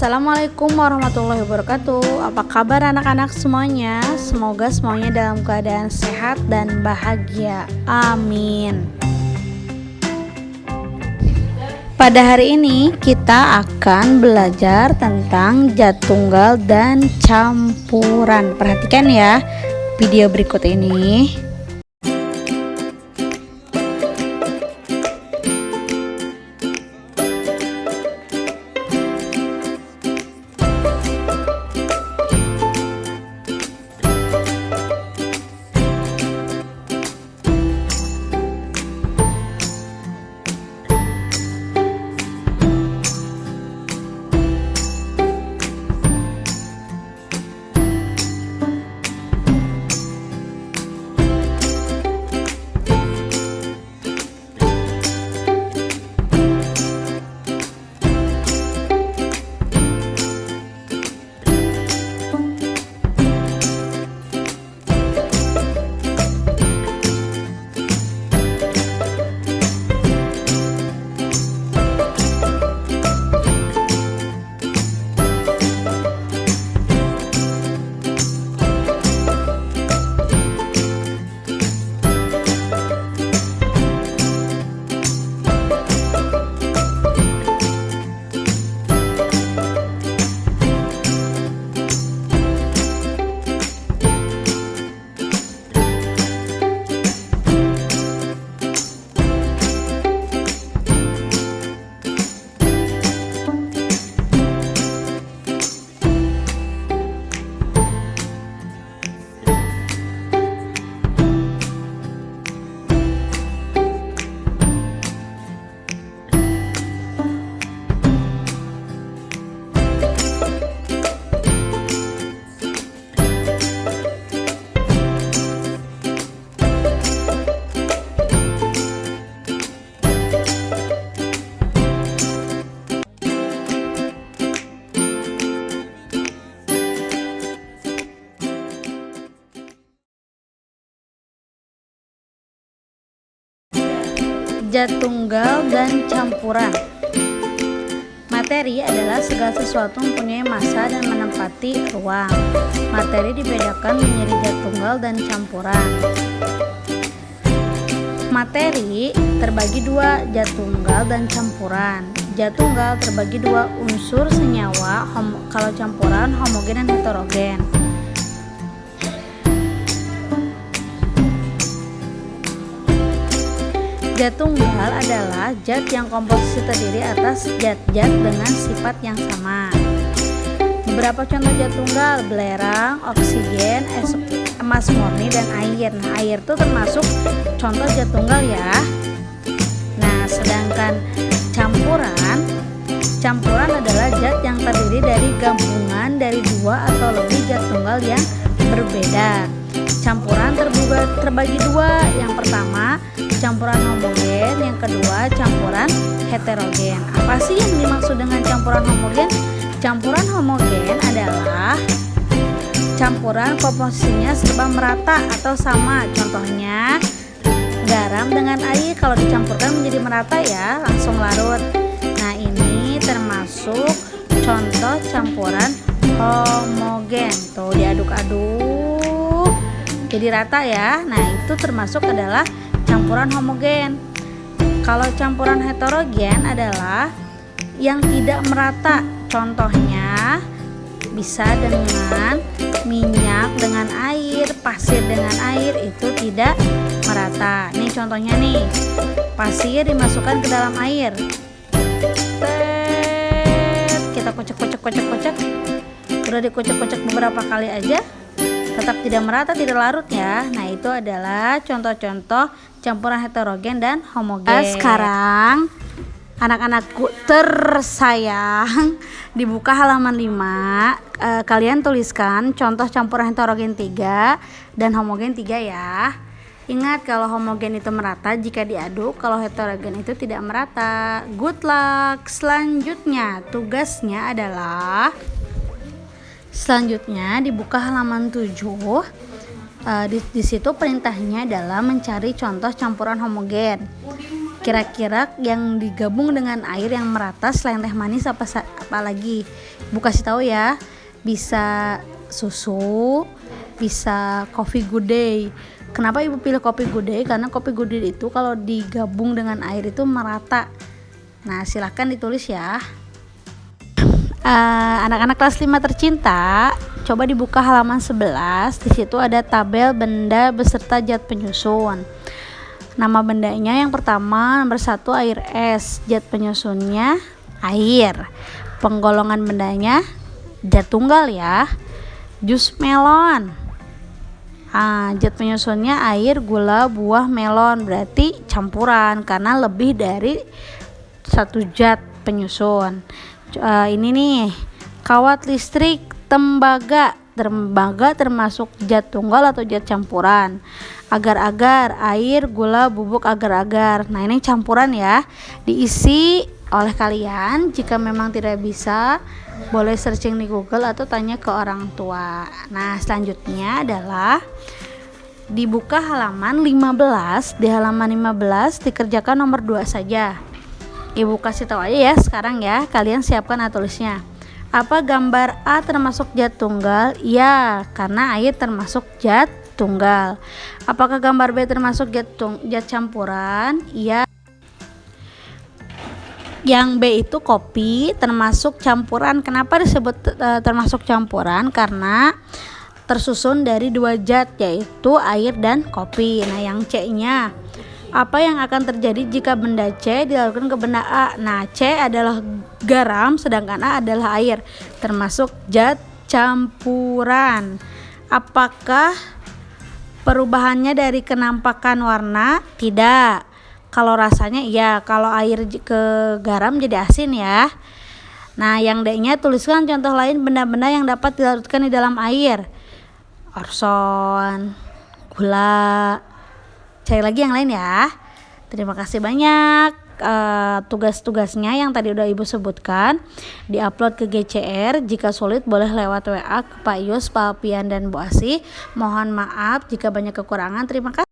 Assalamualaikum warahmatullahi wabarakatuh. Apa kabar anak-anak semuanya? Semoga semuanya dalam keadaan sehat dan bahagia. Amin. Pada hari ini kita akan belajar tentang jat tunggal dan campuran. Perhatikan ya video berikut ini. Jat tunggal dan campuran. Materi adalah segala sesuatu mempunyai massa dan menempati ruang. Materi dibedakan menjadi jat tunggal dan campuran. Materi terbagi dua, jat tunggal dan campuran. Jat tunggal terbagi dua, unsur senyawa, kalau campuran homogen dan heterogen. Jat tunggal adalah zat yang komposisi terdiri atas zat-zat dengan sifat yang sama. Beberapa contoh zat tunggal: belerang, oksigen, emas murni, dan air. Nah, air itu termasuk contoh zat tunggal ya. Nah, sedangkan campuran adalah zat yang terdiri dari gabungan dari dua atau lebih zat tunggal yang berbeda. Campuran terbagi dua. Yang pertama, campuran homogen, yang kedua campuran heterogen. Apa sih yang dimaksud dengan campuran homogen? Campuran homogen adalah campuran komposisinya serba merata atau sama. Contohnya garam dengan air, kalau dicampurkan menjadi merata ya, langsung larut. Nah, ini termasuk contoh campuran homogen. Tuh, diaduk-aduk jadi rata ya. Nah, itu termasuk adalah campuran homogen. Kalau campuran heterogen adalah yang tidak merata. Contohnya bisa dengan minyak dengan air, pasir dengan air, itu tidak merata. Ini contohnya nih, pasir dimasukkan ke dalam air. Kita kocok. Udah dikocok-kocok beberapa kali aja, tetap tidak merata, tidak larut ya. Nah, itu adalah contoh-contoh campuran heterogen dan homogen. Sekarang anak-anakku tersayang, dibuka halaman 5. Kalian tuliskan contoh campuran heterogen 3 dan homogen 3 ya. Ingat, kalau homogen itu merata jika diaduk, kalau heterogen itu tidak merata. Good luck. Selanjutnya tugasnya adalah dibuka halaman 7. Di situ perintahnya adalah mencari contoh campuran homogen. Kira-kira yang digabung dengan air yang merata selain teh manis apa lagi? Ibu kasih tahu ya. Bisa susu, bisa coffee good day. Kenapa ibu pilih coffee good day? Karena coffee good day itu kalau digabung dengan air itu merata. Nah, silahkan ditulis ya. Anak-anak kelas 5 tercinta, coba dibuka halaman 11. Di situ ada tabel benda beserta zat penyusun. Nama bendanya yang pertama nomor 1 air es, zat penyusunnya air. Penggolongan bendanya zat tunggal ya. Jus melon. Zat penyusunnya air, gula, buah, melon, berarti campuran karena lebih dari satu zat penyusun. Ini nih, kawat listrik, tembaga termasuk zat tunggal atau zat campuran. Agar-agar, air, gula, bubuk agar-agar. Nah, ini campuran ya. Diisi oleh kalian. Jika memang tidak bisa, boleh searching di Google atau tanya ke orang tua. Nah, selanjutnya adalah dibuka halaman 15. Di halaman 15 dikerjakan nomor 2 saja. Ibu kasih tahu aja ya sekarang ya. Kalian siapkan tulisnya. Apa gambar A termasuk zat tunggal? Ya, karena air termasuk zat tunggal. Apakah gambar B termasuk zat campuran? Ya. Yang B itu kopi termasuk campuran. Kenapa disebut termasuk campuran? Karena tersusun dari 2 zat, yaitu air dan kopi. Nah, yang C-nya, apa yang akan terjadi jika benda C dilakukan ke benda A? Nah, C adalah garam sedangkan A adalah air, termasuk zat campuran. Apakah perubahannya dari kenampakan warna? Tidak. Kalau rasanya iya, kalau air ke garam jadi asin ya. Nah, yang D-nya tuliskan contoh lain benda-benda yang dapat dilarutkan di dalam air. Orson, gula. Cari lagi yang lain ya. Terima kasih banyak. Tugas-tugasnya yang tadi udah ibu sebutkan diupload ke GCR. Jika sulit boleh lewat WA ke Pak Yus, Pak Alpian dan Bu Asih. Mohon maaf jika banyak kekurangan. Terima kasih.